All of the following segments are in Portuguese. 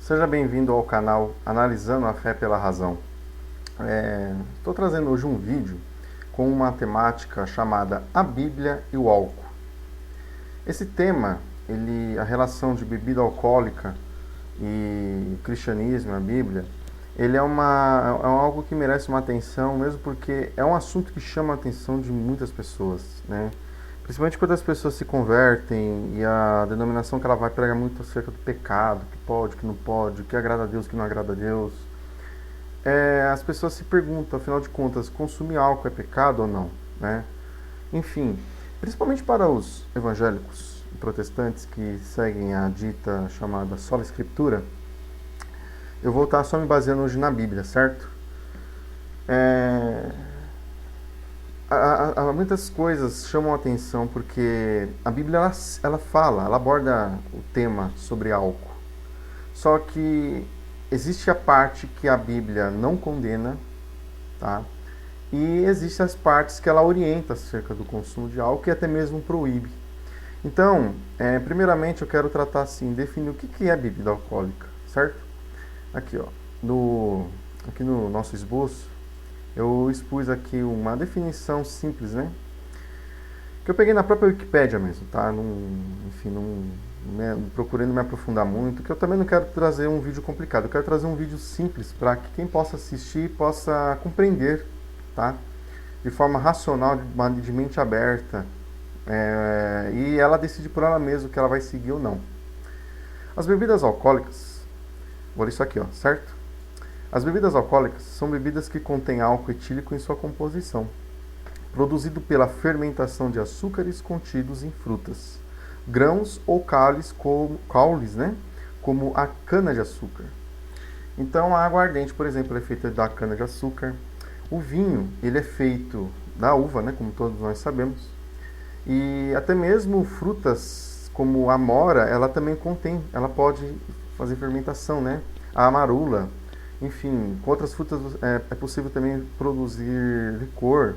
Seja bem-vindo ao canal Analisando a Fé pela Razão. Estou trazendo hoje um vídeo com uma temática chamada A Bíblia e o Álcool. Esse tema, a relação de bebida alcoólica e cristianismo, a Bíblia, ele é algo que merece uma atenção, mesmo porque é um assunto que chama a atenção de muitas pessoas, né? Principalmente quando as pessoas se convertem e a denominação que ela vai pregar muito acerca do pecado, que pode, que não pode, que agrada a Deus, que não agrada a Deus. As pessoas se perguntam, afinal de contas, consumir álcool é pecado ou não, né? Enfim, principalmente para os evangélicos e protestantes que seguem a dita chamada sola escritura, eu vou estar só me baseando hoje na Bíblia, certo? Muitas coisas chamam a atenção porque a Bíblia ela aborda o tema sobre álcool. Só que existe a parte que a Bíblia não condena, tá? E existem as partes que ela orienta acerca do consumo de álcool e até mesmo proíbe. Então, primeiramente eu quero tratar assim, definir o que é bebida alcoólica, certo? Aqui, ó, aqui no nosso esboço, eu expus aqui uma definição simples, né? Que eu peguei na própria Wikipédia mesmo, tá? Não procurei não me aprofundar muito, que eu também não quero trazer um vídeo complicado. Eu quero trazer um vídeo simples para que quem possa assistir possa compreender, tá? De forma racional, de mente aberta. E ela decide por ela mesma que ela vai seguir ou não. As bebidas alcoólicas, vou ler isso aqui, ó, certo? As bebidas alcoólicas são bebidas que contêm álcool etílico em sua composição, produzido pela fermentação de açúcares contidos em frutas, grãos ou caules, né? Como a cana-de-açúcar. Então, a aguardente, por exemplo, é feita da cana-de-açúcar. O vinho, ele é feito da uva, né? Como todos nós sabemos. E até mesmo frutas como a amora, ela também ela pode fazer fermentação, né? A amarula. Enfim, com outras frutas é possível também produzir licor.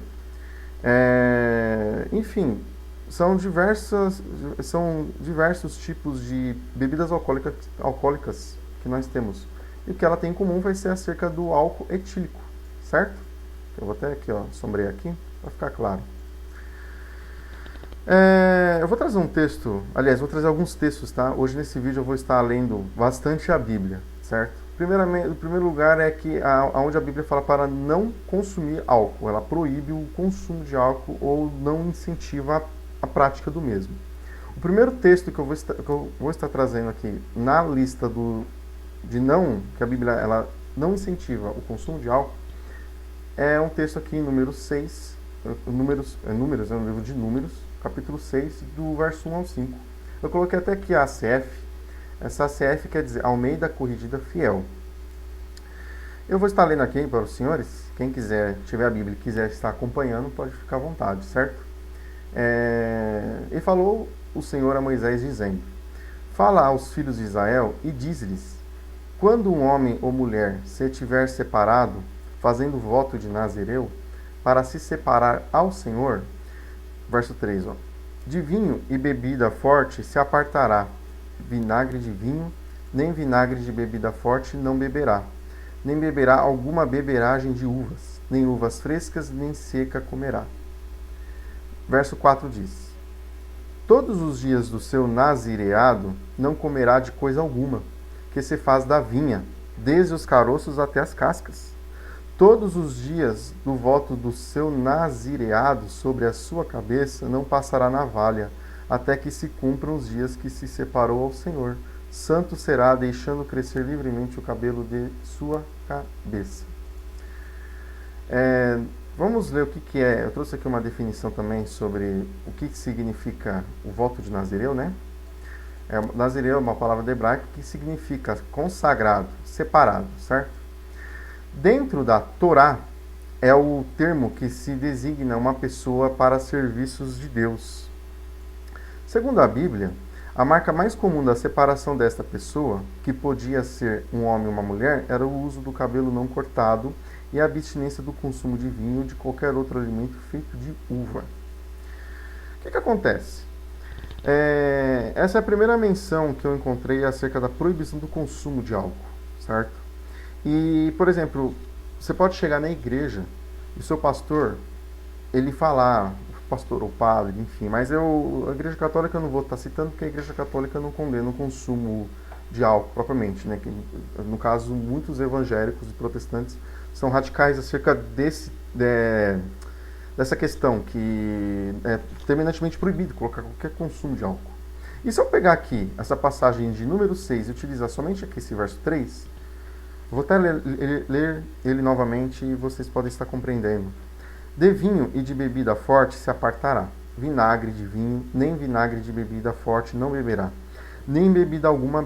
Enfim, são diversos tipos de bebidas alcoólicas que nós temos. E o que ela tem em comum vai ser acerca do álcool etílico, certo? Eu vou até aqui, ó, sombrear aqui, para ficar claro. Eu vou trazer um texto, aliás, vou trazer alguns textos, tá? Hoje nesse vídeo eu vou estar lendo bastante a Bíblia, certo? Em primeiro lugar é que onde a Bíblia fala para não consumir álcool, ela proíbe o consumo de álcool ou não incentiva a prática do mesmo. O primeiro texto que eu vou estar trazendo aqui na lista que a Bíblia ela não incentiva o consumo de álcool é um texto aqui em número 6, é um livro de Números, capítulo 6, do verso 1 ao 5. Eu coloquei até aqui a ACF. Essa ACF quer dizer Almeida Corrigida Fiel. Eu vou estar lendo aqui para os senhores. Quem tiver a Bíblia e quiser estar acompanhando, pode ficar à vontade, certo? E falou o Senhor a Moisés dizendo: Fala aos filhos de Israel e diz-lhes: Quando um homem ou mulher se tiver separado, fazendo voto de Nazireu, para se separar ao Senhor, verso 3, ó, de vinho e bebida forte se apartará, vinagre de vinho, nem vinagre de bebida forte não beberá, nem beberá alguma beberagem de uvas, nem uvas frescas, nem seca comerá. Verso 4 diz: Todos os dias do seu nazireado não comerá de coisa alguma, que se faz da vinha, desde os caroços até as cascas. Todos os dias do voto do seu nazireado sobre a sua cabeça não passará navalha, até que se cumpram os dias que se separou ao Senhor. Santo será, deixando crescer livremente o cabelo de sua cabeça. Vamos ler o que é. Eu trouxe aqui uma definição também sobre o que significa o voto de Nazireu, né? Nazireu é uma palavra hebraica que significa consagrado, separado, certo? Dentro da Torá, é o termo que se designa uma pessoa para serviços de Deus. Segundo a Bíblia, a marca mais comum da separação desta pessoa, que podia ser um homem ou uma mulher, era o uso do cabelo não cortado e a abstinência do consumo de vinho ou de qualquer outro alimento feito de uva. O que acontece? Essa é a primeira menção que eu encontrei acerca da proibição do consumo de álcool, certo? E, por exemplo, você pode chegar na igreja e o seu pastor, ele falar, pastor ou padre, enfim, mas a igreja católica eu não vou estar citando porque a igreja católica não condena o consumo de álcool propriamente, né? Que, no caso, muitos evangélicos e protestantes são radicais acerca dessa questão, que é terminantemente proibido colocar qualquer consumo de álcool. E se eu pegar aqui essa passagem de número 6 e utilizar somente aqui esse verso 3, vou até ler ele novamente e vocês podem estar compreendendo. De vinho e de bebida forte se apartará. Vinagre de vinho, nem vinagre de bebida forte não beberá. Nem bebida alguma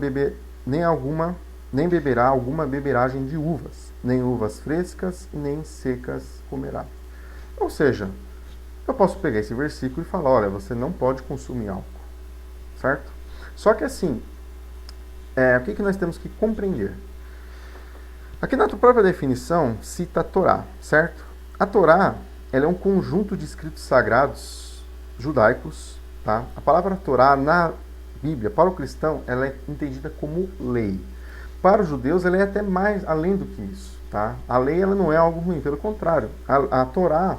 nem beberá alguma beberagem de uvas, nem uvas frescas e nem secas comerá. Ou seja, eu posso pegar esse versículo e falar, olha, você não pode consumir álcool, certo? Só que assim, o que nós temos que compreender? Aqui na própria definição cita a Torá, certo? A Torá, ela é um conjunto de escritos sagrados judaicos, tá? A palavra Torá na Bíblia, para o cristão, ela é entendida como lei. Para os judeus, ela é até mais além do que isso, tá? A lei, ela não é algo ruim, pelo contrário. A Torá,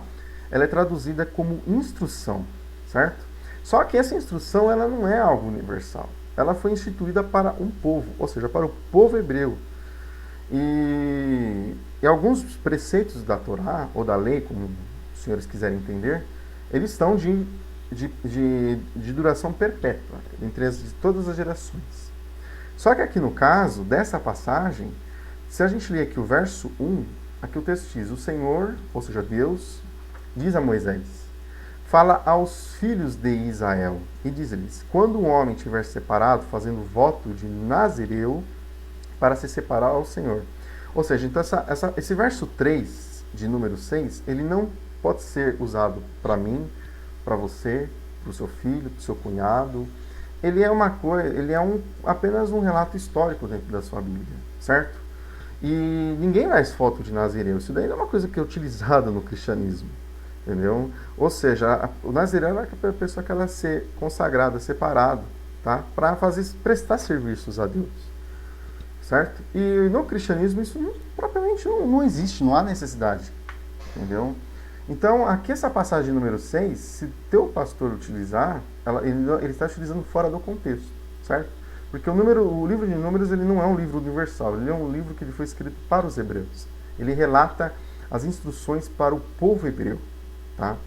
ela é traduzida como instrução, certo? Só que essa instrução, ela não é algo universal. Ela foi instituída para um povo, ou seja, para o povo hebreu. E alguns preceitos da Torá, ou da lei, como os senhores quiserem entender, eles estão de duração perpétua, entre todas as gerações. Só que aqui no caso dessa passagem, se a gente ler aqui o verso 1, aqui o texto diz, o Senhor, ou seja, Deus, diz a Moisés, fala aos filhos de Israel e diz-lhes, quando um homem estiver separado, fazendo voto de Nazireu, para se separar ao Senhor. Ou seja, então esse verso 3 de número 6, ele não pode ser usado para mim, para você, para o seu filho, para o seu cunhado. Ele é apenas um relato histórico dentro da sua Bíblia, certo? E ninguém faz foto de Nazireu. Isso daí não é uma coisa que é utilizada no cristianismo, entendeu? Ou seja, o Nazireu é a pessoa que ela ser consagrada, separado, tá? Para prestar serviços a Deus. Certo? E no cristianismo isso propriamente não existe, não há necessidade. Entendeu? Então, aqui essa passagem número 6, se teu pastor utilizar, ele está utilizando fora do contexto, certo? Porque o livro de Números ele não é um livro universal, ele é um livro que ele foi escrito para os hebreus. Ele relata as instruções para o povo hebreu, tá?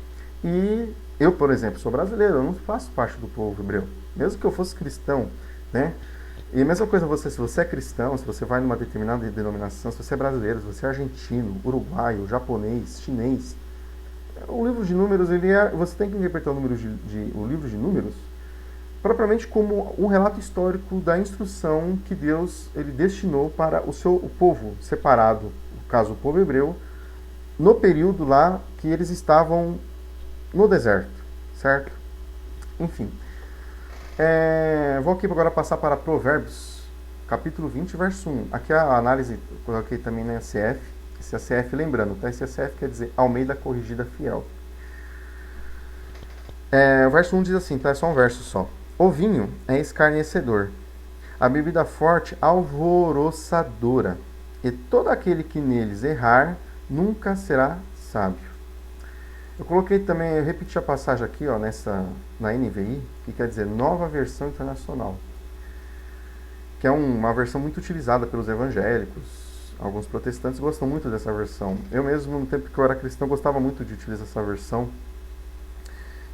E eu, por exemplo, sou brasileiro, eu não faço parte do povo hebreu. Mesmo que eu fosse cristão, né? E a mesma coisa se você é cristão, se você vai numa determinada denominação, se você é brasileiro, se você é argentino, uruguaio, japonês, chinês, o livro de Números, você tem que interpretar o livro de Números propriamente como um relato histórico da instrução que Deus ele destinou para o povo separado, no caso o povo hebreu, no período lá que eles estavam no deserto, certo? Enfim. Vou aqui agora passar para Provérbios, capítulo 20, verso 1. Aqui a análise, coloquei também na ACF. Esse ACF, lembrando, tá? Esse ACF quer dizer Almeida Corrigida Fiel. O verso 1 diz assim, tá? É só um verso só. O vinho é escarnecedor, a bebida forte alvoroçadora, e todo aquele que neles errar nunca será sábio. Eu coloquei também, eu repeti a passagem aqui, ó, na NVI, que quer dizer Nova Versão Internacional, que é uma versão muito utilizada pelos evangélicos. Alguns protestantes gostam muito dessa versão. Eu mesmo, no tempo que eu era cristão, gostava muito de utilizar essa versão.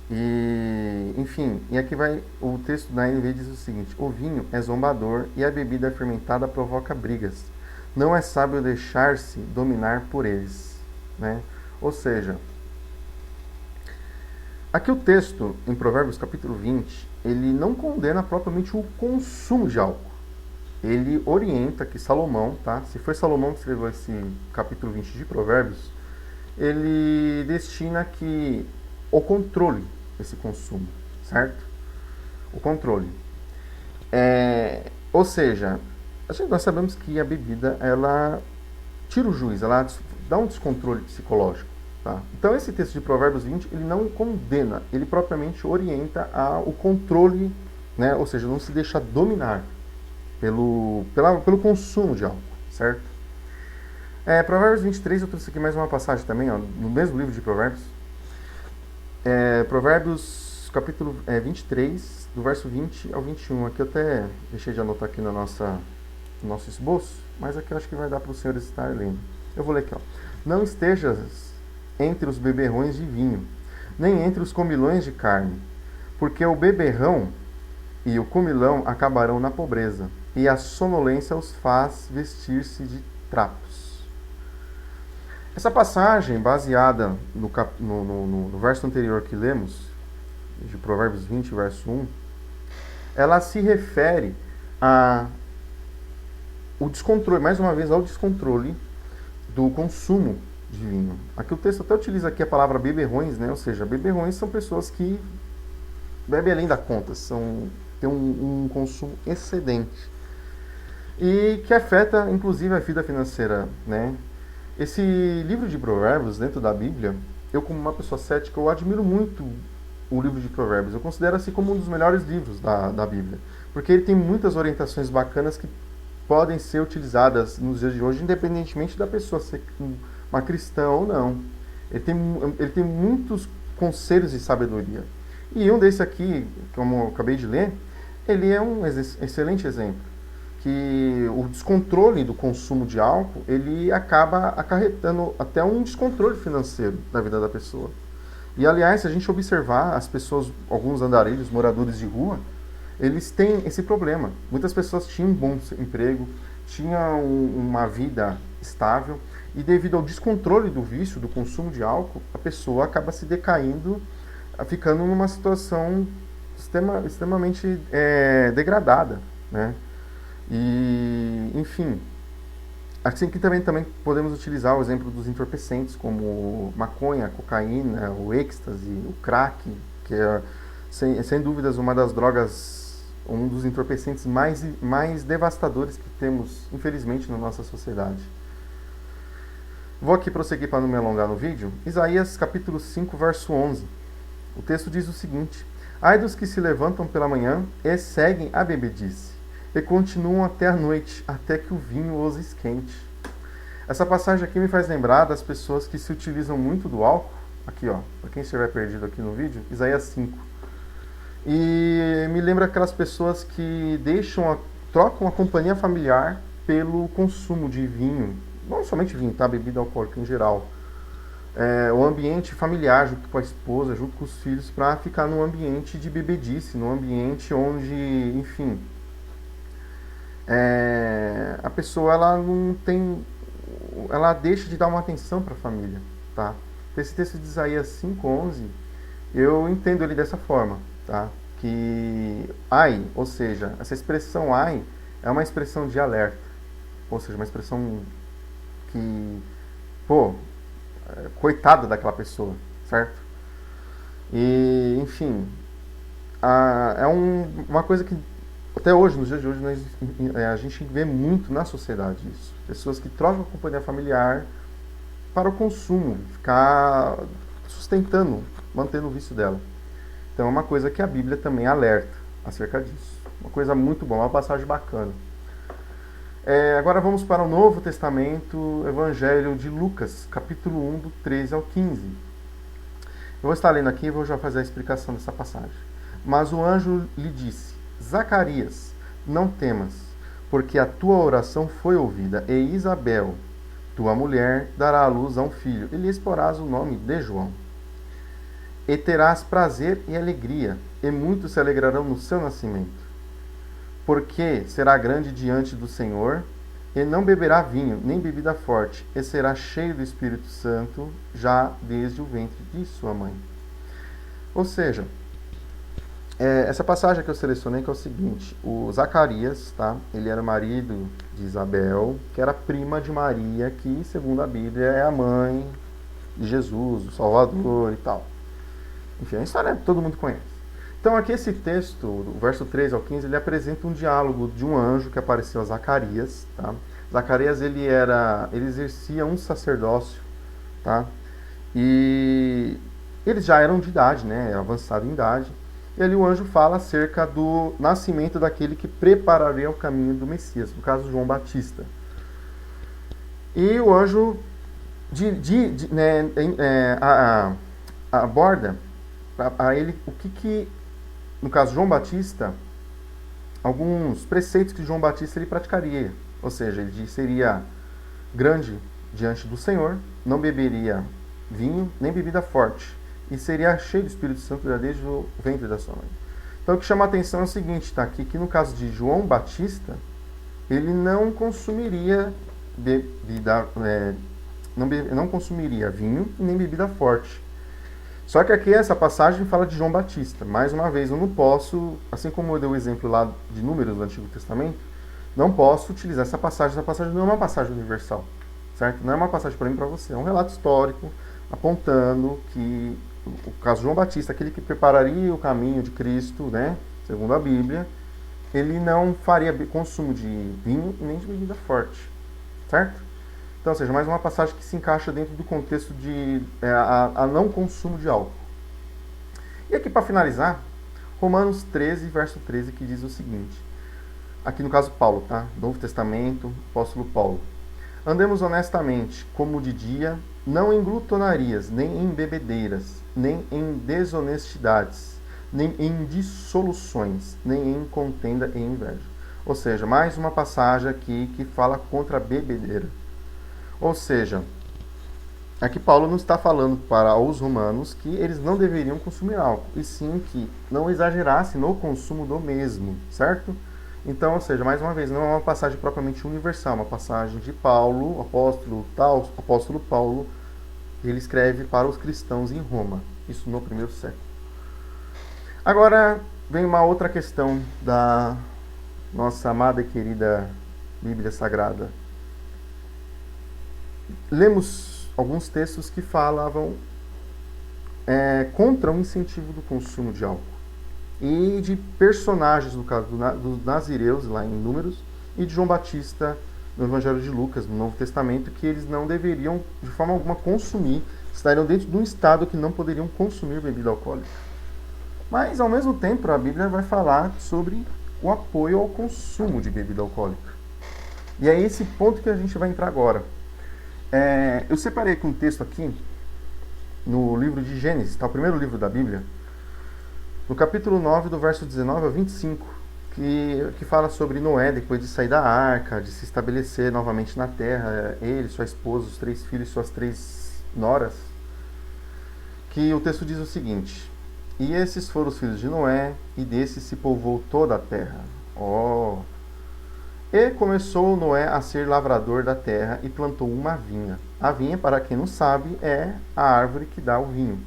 E, enfim, e aqui vai o texto da NVI diz o seguinte: o vinho é zombador e a bebida fermentada provoca brigas. Não é sábio deixar-se dominar por eles, né? Ou seja, aqui o texto, em Provérbios capítulo 20, ele não condena propriamente o consumo de álcool. Ele orienta que Salomão, tá? Se foi Salomão que escreveu esse capítulo 20 de Provérbios, ele destina que o controle desse consumo, certo? O controle. Ou seja, nós sabemos que a bebida, ela tira o juiz, ela dá um descontrole psicológico, Tá? Então esse texto de Provérbios 20, ele não condena, ele propriamente orienta o controle, né? Ou seja, não se deixa dominar pelo consumo de álcool, certo? Provérbios 23, eu trouxe aqui mais uma passagem também, ó, no mesmo livro de Provérbios. Provérbios capítulo 23, do verso 20 ao 21. Aqui eu até deixei de anotar aqui no nosso esboço, mas aqui eu acho que vai dar para os senhores estarem lendo. Eu vou ler aqui, ó. Não estejas entre os beberrões de vinho, nem entre os comilões de carne, porque o beberrão e o comilão acabarão na pobreza, e a sonolência os faz vestir-se de trapos. Essa passagem, baseada no verso anterior que lemos, de Provérbios 20, verso 1, ela se refere o descontrole, mais uma vez, ao descontrole do consumo de vinho. Aqui o texto até utiliza aqui a palavra beberrões, né? Ou seja, beberrões são pessoas que bebem além da conta, têm um consumo excedente e que afeta, inclusive, a vida financeira, né? Esse livro de Provérbios, dentro da Bíblia, eu, como uma pessoa cética, eu admiro muito o livro de Provérbios. Eu considero assim como um dos melhores livros da Bíblia, porque ele tem muitas orientações bacanas que podem ser utilizadas nos dias de hoje, independentemente da pessoa ser uma cristã ou não. Ele tem muitos conselhos de sabedoria. E um desse aqui, como eu acabei de ler, ele é um excelente exemplo. Que o descontrole do consumo de álcool, ele acaba acarretando até um descontrole financeiro da vida da pessoa. E, aliás, se a gente observar as pessoas, alguns andarilhos, moradores de rua, eles têm esse problema. Muitas pessoas tinham um bom emprego, tinham uma vida estável, e devido ao descontrole do vício, do consumo de álcool, a pessoa acaba se decaindo, ficando numa situação extremamente degradada, né? E, enfim, assim que também podemos utilizar o exemplo dos entorpecentes, como maconha, cocaína, o êxtase, o crack, que é, sem dúvidas, uma das drogas, um dos entorpecentes mais devastadores que temos, infelizmente, na nossa sociedade. Vou aqui prosseguir para não me alongar no vídeo. Isaías capítulo 5, verso 11. O texto diz o seguinte: Ai dos que se levantam pela manhã e seguem a bebedice, e continuam até a noite, até que o vinho os esquente. Essa passagem aqui me faz lembrar das pessoas que se utilizam muito do álcool. Aqui, ó, para quem estiver perdido aqui no vídeo, Isaías 5. E me lembra aquelas pessoas que trocam a companhia familiar pelo consumo de vinho. Não somente vinho, tá? Bebida alcoólica em geral. O ambiente familiar, junto com a esposa, junto com os filhos, para ficar num ambiente de bebedice, num ambiente onde, enfim, a pessoa ela deixa de dar uma atenção para a família, tá? Esse texto de Isaías 5:11, eu entendo ele dessa forma, tá? Que ai, ou seja, essa expressão ai é uma expressão de alerta, ou seja, uma expressão que, coitada daquela pessoa, certo? E, enfim, uma coisa que até hoje, nos dias de hoje, a gente vê muito na sociedade isso. Pessoas que trocam a companhia familiar para o consumo, ficar sustentando, mantendo o vício dela. Então é uma coisa que a Bíblia também alerta acerca disso. Uma coisa muito boa, uma passagem bacana. Agora vamos para o Novo Testamento, Evangelho de Lucas, capítulo 1, do 13 ao 15. Eu vou estar lendo aqui e vou já fazer a explicação dessa passagem. Mas o anjo lhe disse: Zacarias, não temas, porque a tua oração foi ouvida, e Isabel, tua mulher, dará à luz a um filho, e lhes porás o nome de João. E terás prazer e alegria, e muitos se alegrarão no seu nascimento. Porque será grande diante do Senhor, e não beberá vinho, nem bebida forte, e será cheio do Espírito Santo, já desde o ventre de sua mãe. Ou seja, essa passagem que eu selecionei que é o seguinte: o Zacarias, tá? Ele era marido de Isabel, que era prima de Maria, que, segundo a Bíblia, é a mãe de Jesus, o Salvador e tal. Enfim, a história todo mundo conhece. Então aqui esse texto, do verso 13 ao 15, ele apresenta um diálogo de um anjo que apareceu a Zacarias, tá? Zacarias, ele exercia um sacerdócio, tá? E eles já eram de idade, né, avançado em idade. E ali o anjo fala acerca do nascimento daquele que prepararia o caminho do Messias, no caso João Batista. E o anjo aborda a ele o que, no caso João Batista, alguns preceitos que João Batista ele praticaria. Ou seja, ele seria grande diante do Senhor, não beberia vinho nem bebida forte, e seria cheio do Espírito Santo desde o ventre da sua mãe. Então o que chama a atenção é o seguinte, tá? Que no caso de João Batista, ele não consumiria bebida, não consumiria vinho nem bebida forte. Só que aqui essa passagem fala de João Batista. Mais uma vez, eu não posso, assim como eu dei o exemplo lá de Números do Antigo Testamento, não posso utilizar essa passagem. Essa passagem não é uma passagem universal, certo? Não é uma passagem para mim e para você. É um relato histórico apontando que o caso João Batista, aquele que prepararia o caminho de Cristo, né, segundo a Bíblia, ele não faria consumo de vinho e nem de bebida forte, certo? Então, ou seja, mais uma passagem que se encaixa dentro do contexto de a não consumo de álcool. E aqui para finalizar, Romanos 13, verso 13, que diz o seguinte, aqui no caso Paulo, tá? Novo Testamento, apóstolo Paulo. Andemos honestamente, como de dia, não em glutonarias, nem em bebedeiras, nem em desonestidades, nem em dissoluções, nem em contenda e inveja. Ou seja, mais uma passagem aqui que fala contra a bebedeira. Ou seja, aqui Paulo não está falando para os romanos que eles não deveriam consumir álcool, e sim que não exagerasse no consumo do mesmo, certo? Então, ou seja, mais uma vez, não é uma passagem propriamente universal, uma passagem de Paulo, apóstolo Paulo, ele escreve para os cristãos em Roma, isso no primeiro século. Agora vem uma outra questão da nossa amada e querida Bíblia Sagrada. Lemos alguns textos que falavam contra o incentivo do consumo de álcool. E de personagens, no caso dos nazireus, lá em Números, e de João Batista, no Evangelho de Lucas, no Novo Testamento, que eles não deveriam, de forma alguma, consumir, estariam dentro de um estado que não poderiam consumir bebida alcoólica. Mas, ao mesmo tempo, a Bíblia vai falar sobre o apoio ao consumo de bebida alcoólica. E é esse ponto que a gente vai entrar agora. Eu separei aqui um texto aqui, no livro de Gênesis, tá? O primeiro livro da Bíblia, no capítulo 9, do verso 19 a 25, que fala sobre Noé, depois de sair da arca, de se estabelecer novamente na terra, ele, sua esposa, os 3 filhos e suas 3 noras, que o texto diz o seguinte: e esses foram os filhos de Noé, e desses se povoou toda a terra. E começou Noé a ser lavrador da terra e plantou uma vinha. A vinha, para quem não sabe, é a árvore que dá o vinho.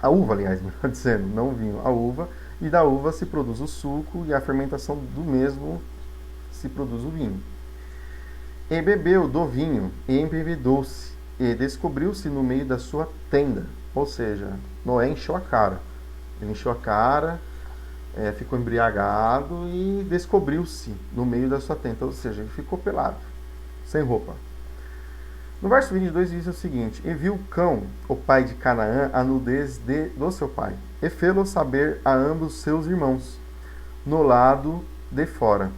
A uva, aliás, melhor dizendo, não o vinho, a uva. E da uva se produz o suco e a fermentação do mesmo se produz o vinho. E bebeu do vinho e embebedou-se e descobriu-se no meio da sua tenda. Ou seja, Noé encheu a cara. Ele encheu a cara, ficou embriagado e descobriu-se no meio da sua tenda. Ou seja, ele ficou pelado, sem roupa. No verso 22 diz o seguinte: e viu Cão, o pai de Canaã, a nudez do seu pai, e fê-lo saber a ambos seus irmãos, no lado de fora.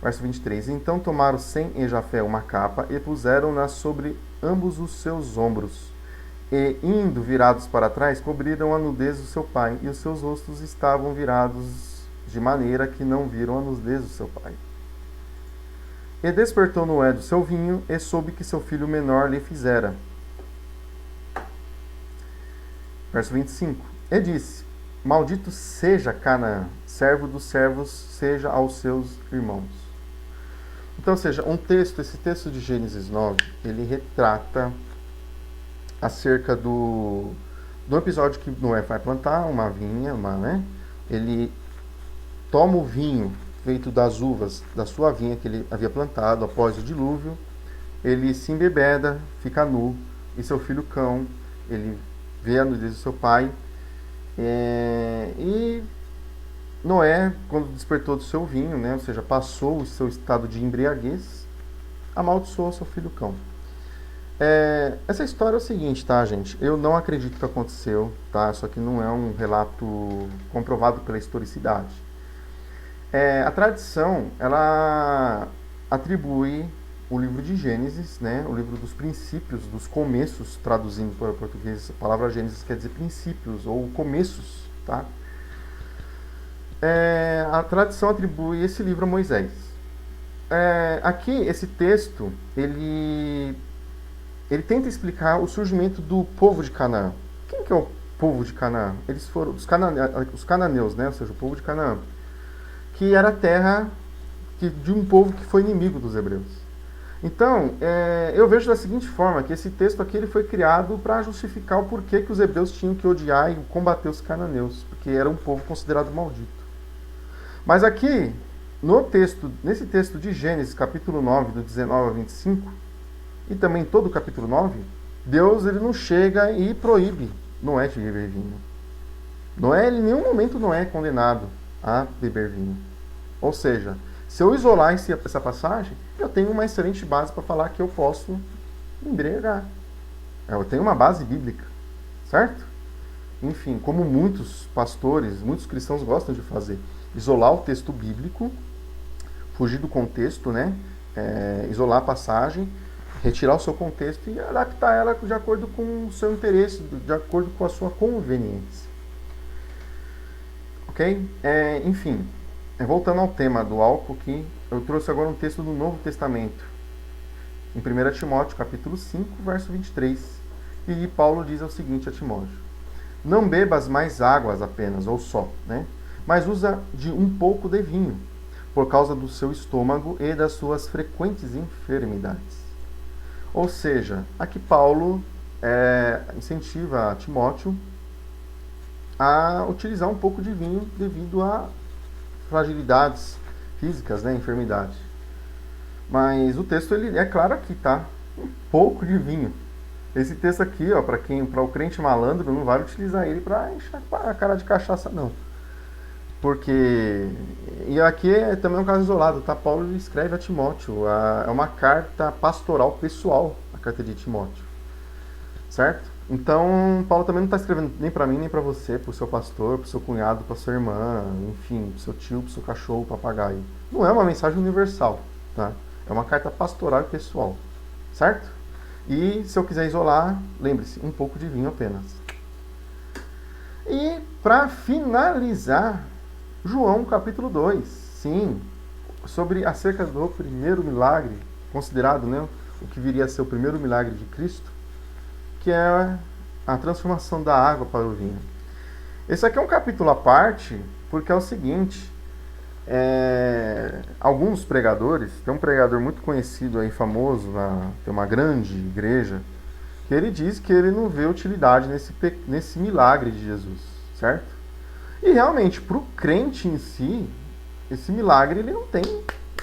Verso 23: então tomaram Sem e Jafé uma capa, e puseram-na sobre ambos os seus ombros, e, indo virados para trás, cobriram a nudez do seu pai, e os seus rostos estavam virados, de maneira que não viram a nudez do seu pai. E despertou Noé do seu vinho, e soube que seu filho menor lhe fizera. Verso 25. E disse: maldito seja Canaã, servo dos servos seja aos seus irmãos. Então, ou seja, esse texto de Gênesis 9, ele retrata acerca do episódio que Noé vai plantar uma vinha, ele toma o vinho feito das uvas da sua vinha que ele havia plantado após o dilúvio, ele se embebeda, fica nu, e seu filho Cão, ele vê a nudez do seu pai, e Noé, quando despertou do seu vinho, ou seja, passou o seu estado de embriaguez, amaldiçoou seu filho Cão. Essa história é o seguinte, tá, gente? Eu não acredito que aconteceu, tá? Isso aqui não é um relato comprovado pela historicidade. A tradição, ela atribui o livro de Gênesis, né? O livro dos princípios, dos começos, traduzindo para o português, a palavra Gênesis quer dizer princípios ou começos, tá? A tradição atribui esse livro a Moisés. Aqui, esse texto, ele tenta explicar o surgimento do povo de Canaã. Quem que é o povo de Canaã? Eles foram os cananeus, né? Ou seja, o povo de Canaã, que era a terra de um povo que foi inimigo dos hebreus. Então, eu vejo da seguinte forma, que esse texto aqui ele foi criado para justificar o porquê que os hebreus tinham que odiar e combater os cananeus, porque era um povo considerado maldito. Mas aqui, nesse texto de Gênesis, capítulo 9, do 19 a 25, e também todo o capítulo 9, Deus ele não chega e proíbe Noé de beber vinho. Noé, em nenhum momento Noé é condenado a beber vinho. Ou seja, se eu isolar essa passagem, eu tenho uma excelente base para falar que eu posso me embriagar. Eu tenho uma base bíblica, certo? Enfim, como muitos pastores, muitos cristãos gostam de fazer. Isolar o texto bíblico, fugir do contexto, né? Isolar a passagem, retirar o seu contexto e adaptar ela de acordo com o seu interesse, de acordo com a sua conveniência. Ok? Enfim, voltando ao tema do álcool, que eu trouxe agora um texto do Novo Testamento, em 1 Timóteo, capítulo 5, verso 23. E Paulo diz o seguinte a Timóteo: não bebas mais águas apenas, ou só, né? Mas usa de um pouco de vinho, por causa do seu estômago e das suas frequentes enfermidades. Ou seja, aqui Paulo incentiva Timóteo a utilizar um pouco de vinho devido a fragilidades físicas, né, enfermidade. Mas o texto ele é claro aqui, tá? Um pouco de vinho. Esse texto aqui, ó, para o crente malandro, não vale utilizar ele para encher a cara de cachaça, não. Porque, e aqui também um caso isolado, tá? Paulo escreve a Timóteo, é uma carta pastoral pessoal, a carta de Timóteo, certo? Então, Paulo também não está escrevendo nem para mim, nem para você, para o seu pastor, para o seu cunhado, para sua irmã, enfim, para o seu tio, para o seu cachorro, papagaio. Não é uma mensagem universal, tá? É uma carta pastoral e pessoal, certo? E se eu quiser isolar, lembre-se, um pouco de vinho apenas. E para finalizar, João capítulo 2, sim, acerca do primeiro milagre, considerado, né, o que viria a ser o primeiro milagre de Cristo, que é a transformação da água para o vinho. Esse aqui é um capítulo à parte, porque é o seguinte, alguns pregadores, tem um pregador muito conhecido aí, famoso, tem uma grande igreja, que ele diz que ele não vê utilidade nesse milagre de Jesus, certo? E realmente, para o crente em si, esse milagre ele não tem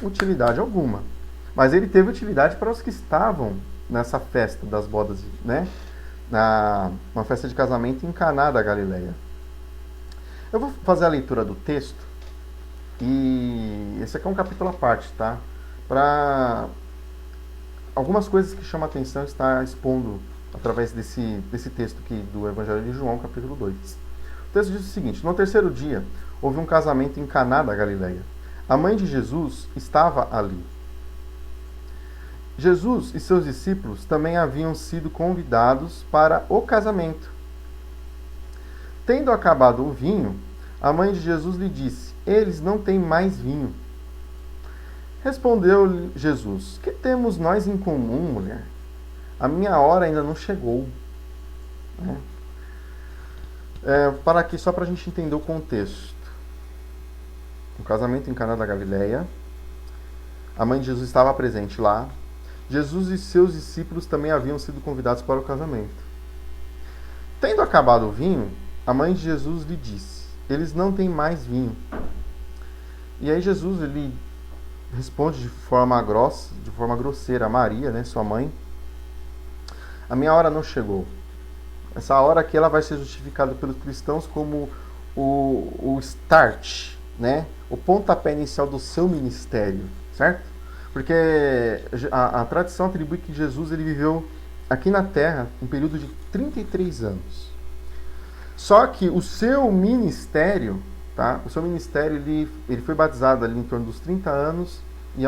utilidade alguma. Mas ele teve utilidade para os que estavam nessa festa das bodas, né? Uma festa de casamento em Caná da Galileia. Eu vou fazer a leitura do texto. E esse aqui é um capítulo à parte, tá? Para algumas coisas que chamam a atenção está expondo através desse texto aqui do Evangelho de João, capítulo 2. O texto diz o seguinte: no terceiro dia, houve um casamento em Caná da Galileia. A mãe de Jesus estava ali. Jesus e seus discípulos também haviam sido convidados para o casamento. Tendo acabado o vinho, a mãe de Jesus lhe disse: eles não têm mais vinho. Respondeu Jesus: que temos nós em comum, mulher? A minha hora ainda não chegou. Para aqui, só para a gente entender o contexto. O casamento em Caná da Galileia. A mãe de Jesus estava presente lá. Jesus e seus discípulos também haviam sido convidados para o casamento. Tendo acabado o vinho, a mãe de Jesus lhe disse: eles não têm mais vinho. E aí Jesus ele responde de forma grosseira a Maria, né, sua mãe: a minha hora não chegou. Essa hora aqui ela vai ser justificada pelos cristãos como o start, né, o pontapé inicial do seu ministério, certo? Porque a tradição atribui que Jesus ele viveu aqui na Terra um período de 33 anos. Só que o seu ministério, tá? O seu ministério ele foi batizado ali em torno dos 30 anos e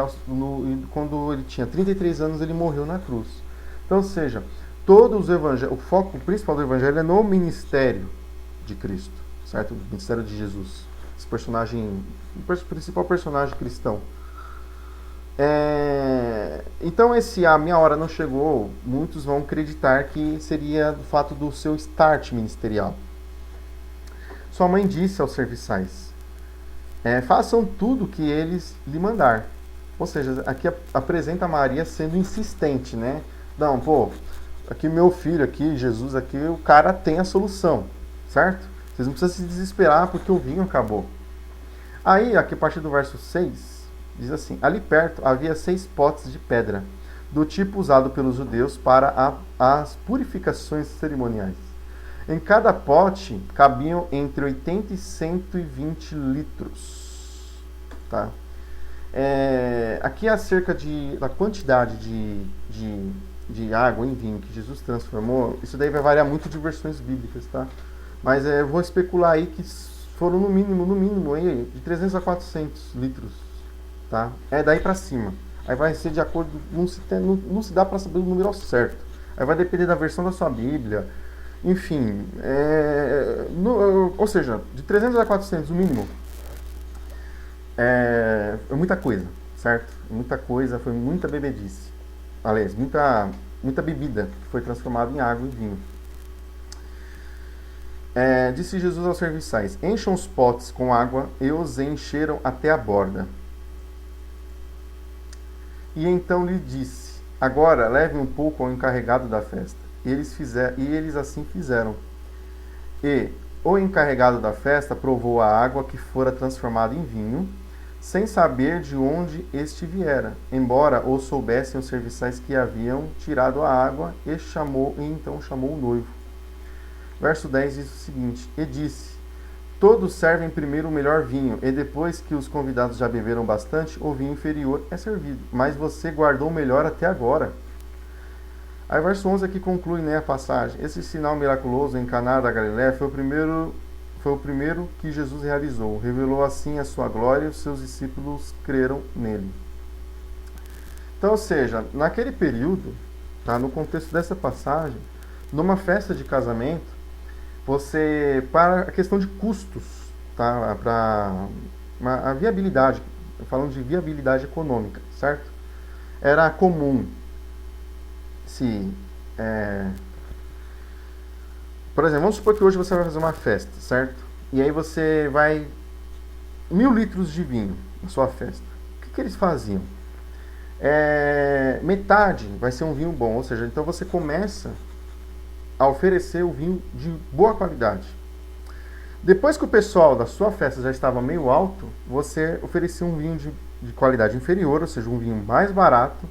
quando ele tinha 33 anos ele morreu na cruz. Então, ou seja, todos os evangelhos, o foco principal do evangelho é no ministério de Cristo, certo? O ministério de Jesus, esse personagem, o principal personagem cristão. Então a minha hora não chegou, muitos vão acreditar que seria do fato do seu start ministerial. Sua mãe disse aos serviçais, façam tudo que eles lhe mandar. Ou seja, aqui apresenta Maria sendo insistente, né? Não, aqui meu filho, aqui Jesus, aqui o cara tem a solução, certo? Vocês não precisam se desesperar porque o vinho acabou. Aí, aqui a partir do verso 6, diz assim, ali perto havia 6 potes de pedra, do tipo usado pelos judeus para as purificações cerimoniais. Em cada pote cabiam entre 80 e 120 litros. Tá? Aqui acerca da quantidade de água em vinho que Jesus transformou, isso daí vai variar muito de versões bíblicas, tá? Mas eu vou especular aí que foram no mínimo aí, de 300 a 400 litros, tá? Daí para cima. Aí vai ser de acordo, não se dá para saber o número certo. Aí vai depender da versão da sua Bíblia. Enfim, ou seja, de 300 a 400 no mínimo, é muita coisa, certo? Muita coisa, foi muita bebedice. Aliás, muita bebida que foi transformada em água e vinho. Disse Jesus aos serviçais, encham os potes com água, e os encheram até a borda. E então lhe disse, agora leve um pouco ao encarregado da festa. E eles assim fizeram. E o encarregado da festa provou a água que fora transformada em vinho, sem saber de onde este viera, embora o soubessem os serviçais que haviam tirado a água, e então chamou o noivo. Verso 10 diz o seguinte, e disse, todos servem primeiro o melhor vinho, e depois que os convidados já beberam bastante, o vinho inferior é servido, mas você guardou o melhor até agora. Aí verso 11 aqui conclui, né, a passagem. Esse sinal miraculoso em Caná da Galiléia foi o primeiro que Jesus realizou. Revelou assim a sua glória e os seus discípulos creram nele. Então, ou seja, naquele período, tá, no contexto dessa passagem, numa festa de casamento, para a questão de custos, tá, para a viabilidade, falando de viabilidade econômica, certo? Era comum por exemplo, vamos supor que hoje você vai fazer uma festa, certo? E aí você vai 1000 litros de vinho na sua festa. O que eles faziam? Metade vai ser um vinho bom, ou seja, então você começa a oferecer o vinho de boa qualidade. Depois que o pessoal da sua festa já estava meio alto, você oferecia um vinho de qualidade inferior, ou seja, um vinho mais barato,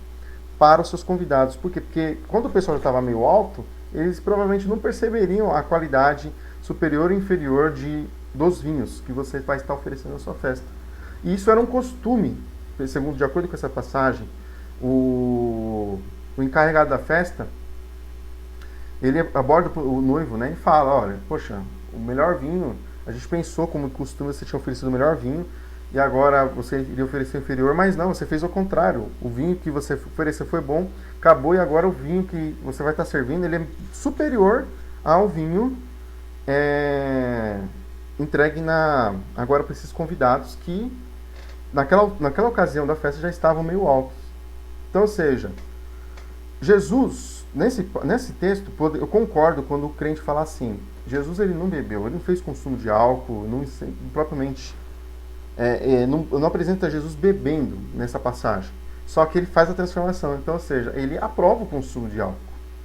para os seus convidados. Por quê? Porque quando o pessoal já estava meio alto, eles provavelmente não perceberiam a qualidade superior ou inferior dos vinhos que você vai estar oferecendo na sua festa. E isso era um costume, de acordo com essa passagem, o encarregado da festa, ele aborda o noivo, né, e fala, olha, poxa, o melhor vinho, a gente pensou como costume você tinha oferecido o melhor vinho, e agora você iria oferecer o inferior, mas não, você fez o contrário. O vinho que você ofereceu foi bom, acabou, e agora o vinho que você vai estar servindo, ele é superior ao vinho entregue agora para esses convidados que naquela ocasião da festa já estavam meio altos. Então, ou seja, Jesus, nesse texto, eu concordo quando o crente fala assim, Jesus ele não bebeu, ele não fez consumo de álcool, não propriamente... não apresenta Jesus bebendo nessa passagem, só que ele faz a transformação. Então, ou seja, ele aprova o consumo de álcool,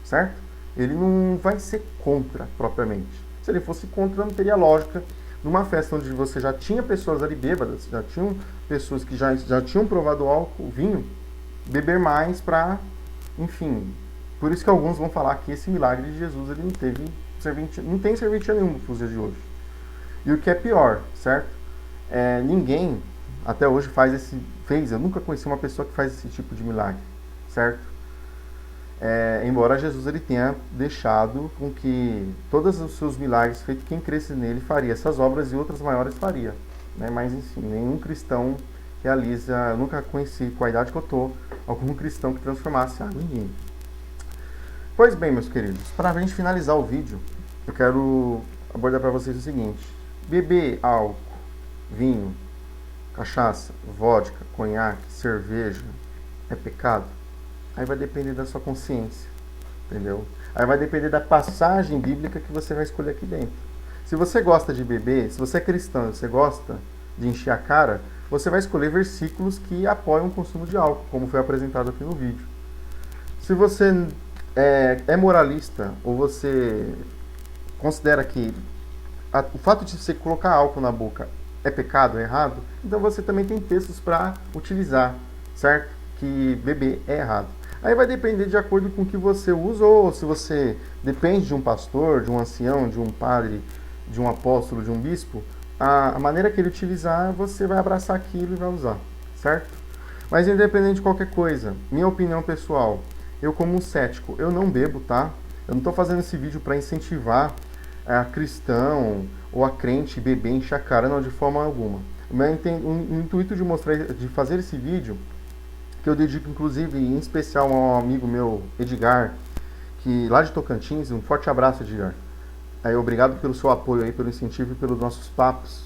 certo? Ele não vai ser contra propriamente. Se ele fosse contra, não teria lógica numa festa onde você já tinha pessoas ali bêbadas, já tinham pessoas que já tinham provado álcool, vinho, beber mais para, enfim. Por isso que alguns vão falar que esse milagre de Jesus ele não tem serventia nenhuma para os dias de hoje. E o que é pior, certo? Ninguém até hoje fez, eu nunca conheci uma pessoa que faz esse tipo de milagre, certo? embora Jesus ele tenha deixado com que todos os seus milagres feitos, quem cresce nele faria essas obras e outras maiores faria, né? Mas enfim, nenhum cristão realiza, eu nunca conheci, com a idade que eu tô, algum cristão que transformasse água em vinho. Pois bem, meus queridos, para a gente finalizar o vídeo, eu quero abordar para vocês o seguinte: beber álcool, vinho, cachaça, vodka, conhaque, cerveja é pecado? Aí vai depender da sua consciência, entendeu? Aí vai depender da passagem bíblica que você vai escolher aqui dentro. Se você gosta de beber, se você é cristão e você gosta de encher a cara, você vai escolher versículos que apoiam o consumo de álcool, como foi apresentado aqui no vídeo. Se você é moralista ou você considera que o fato de você colocar álcool na boca é pecado, é errado, então você também tem textos para utilizar, certo? Que beber é errado. Aí vai depender de acordo com o que você usa, ou se você depende de um pastor, de um ancião, de um padre, de um apóstolo, de um bispo, a maneira que ele utilizar, você vai abraçar aquilo e vai usar, certo? Mas independente de qualquer coisa, minha opinião pessoal, eu como um cético, eu não bebo, tá? Eu não estou fazendo esse vídeo para incentivar a cristão ou a crente beber, encher a cara, não, de forma alguma. O intuito de fazer esse vídeo, que eu dedico inclusive em especial a um amigo meu, Edgar, que lá de Tocantins, um forte abraço, Edgar. Obrigado pelo seu apoio aí, pelo incentivo e pelos nossos papos.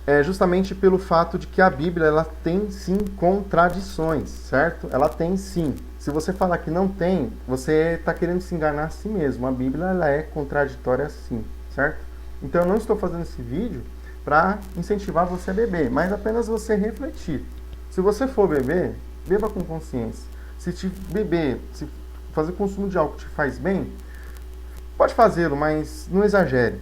É justamente pelo fato de que a Bíblia ela tem sim contradições, certo? Ela tem sim. Se você falar que não tem, você está querendo se enganar a si mesmo. A Bíblia ela é contraditória sim, certo? Então eu não estou fazendo esse vídeo para incentivar você a beber, mas apenas você refletir. Se você for beber, beba com consciência. Se fazer consumo de álcool te faz bem, pode fazê-lo, mas não exagere.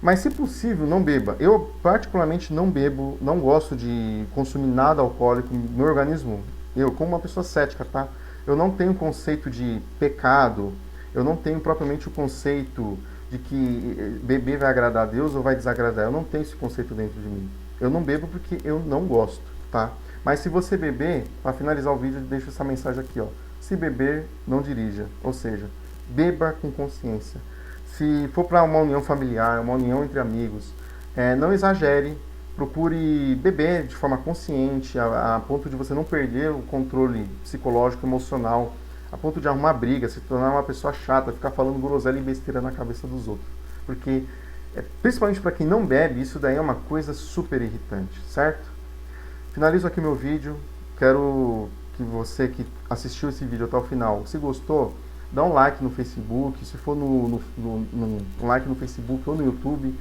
Mas se possível, não beba. Eu particularmente não bebo, não gosto de consumir nada alcoólico. Meu organismo, eu como uma pessoa cética, tá? Eu não tenho conceito de pecado, eu não tenho propriamente o conceito de que beber vai agradar a Deus ou vai desagradar. Eu não tenho esse conceito dentro de mim. Eu não bebo porque eu não gosto, tá? Mas se você beber, para finalizar o vídeo, deixa essa mensagem aqui, ó. Se beber, não dirija. Ou seja, beba com consciência. Se for para uma união familiar, uma união entre amigos, não exagere, procure beber de forma consciente, a ponto de você não perder o controle psicológico, emocional, a ponto de arrumar briga, se tornar uma pessoa chata, ficar falando groselha e besteira na cabeça dos outros. Porque, principalmente para quem não bebe, isso daí é uma coisa super irritante, certo? Finalizo aqui meu vídeo, quero que você que assistiu esse vídeo até o final, se gostou, dá um like no Facebook, se for um like no Facebook ou no YouTube,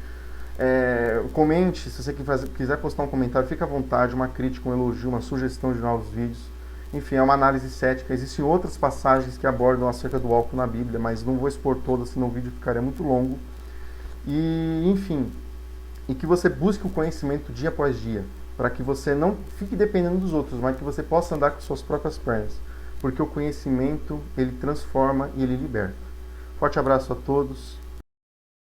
comente, se você quiser postar um comentário, fica à vontade, uma crítica, um elogio, uma sugestão de novos vídeos. Enfim, é uma análise cética. Existem outras passagens que abordam acerca do álcool na Bíblia, mas não vou expor todas, senão o vídeo ficaria muito longo. E, enfim, e que você busque o conhecimento dia após dia, para que você não fique dependendo dos outros, mas que você possa andar com suas próprias pernas. Porque o conhecimento, ele transforma e ele liberta. Forte abraço a todos.